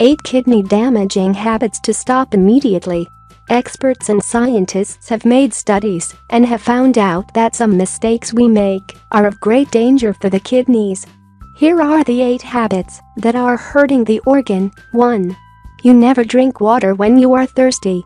8 kidney-damaging habits to stop immediately. Experts and scientists have made studies and have found out that some mistakes we make are of great danger for the kidneys. Here are the 8 habits that are hurting the organ. 1. You never drink water when you are thirsty.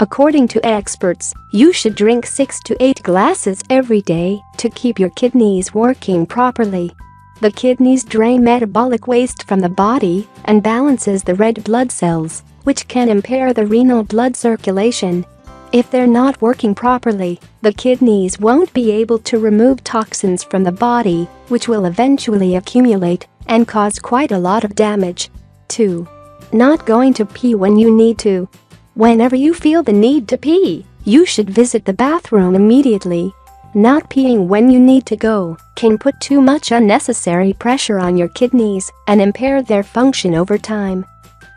According to experts, you should drink 6 to 8 glasses every day to keep your kidneys working properly. The kidneys drain metabolic waste from the body and balances the red blood cells, which can impair the renal blood circulation. If they're not working properly, the kidneys won't be able to remove toxins from the body, which will eventually accumulate and cause quite a lot of damage. 2. Not going to pee when you need to. Whenever you feel the need to pee, you should visit the bathroom immediately. Not peeing when you need to go can put too much unnecessary pressure on your kidneys and impair their function over time.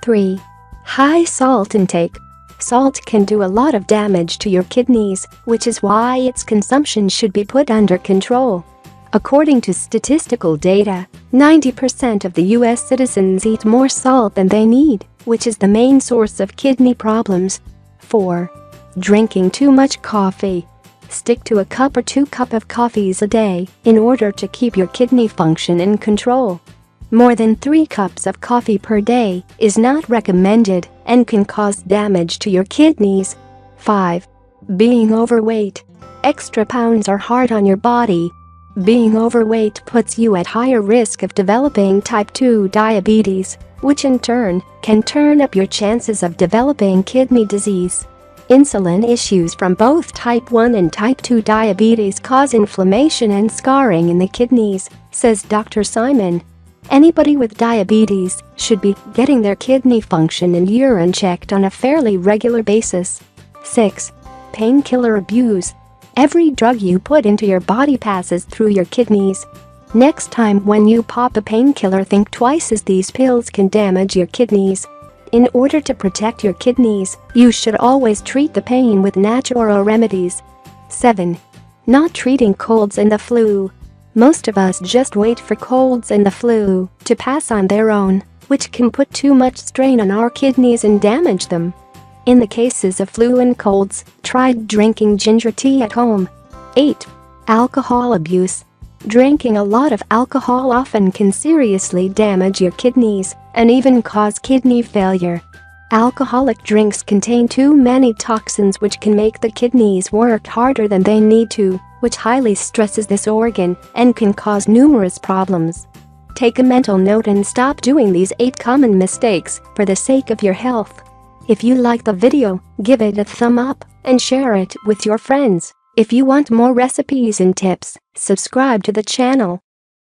3. High salt intake. Salt can do a lot of damage to your kidneys, which is why its consumption should be put under control. According to statistical data, 90% of the US citizens eat more salt than they need, which is the main source of kidney problems. 4. Drinking too much coffee. Stick to a cup or 2 cups of coffees a day in order to keep your kidney function in control. More than 3 cups of coffee per day is not recommended and can cause damage to your kidneys. 5. Being overweight. Extra pounds are hard on your body. Being overweight puts you at higher risk of developing type 2 diabetes, which in turn can turn up your chances of developing kidney disease. Insulin issues from both type 1 and type 2 diabetes cause inflammation and scarring in the kidneys, says Dr. Simon. Anybody with diabetes should be getting their kidney function and urine checked on a fairly regular basis. 6. Painkiller abuse. Every drug you put into your body passes through your kidneys. Next time when you pop a painkiller, think twice, as these pills can damage your kidneys. In order to protect your kidneys, you should always treat the pain with natural remedies. 7. Not treating colds and the flu. Most of us just wait for colds and the flu to pass on their own, which can put too much strain on our kidneys and damage them. In the cases of flu and colds, try drinking ginger tea at home. 8. Alcohol abuse. Drinking a lot of alcohol often can seriously damage your kidneys and even cause kidney failure. Alcoholic drinks contain too many toxins, which can make the kidneys work harder than they need to, which highly stresses this organ and can cause numerous problems. Take a mental note and stop doing these 8 common mistakes for the sake of your health. If you like the video, give it a thumb up and share it with your friends. If you want more recipes and tips, subscribe to the channel.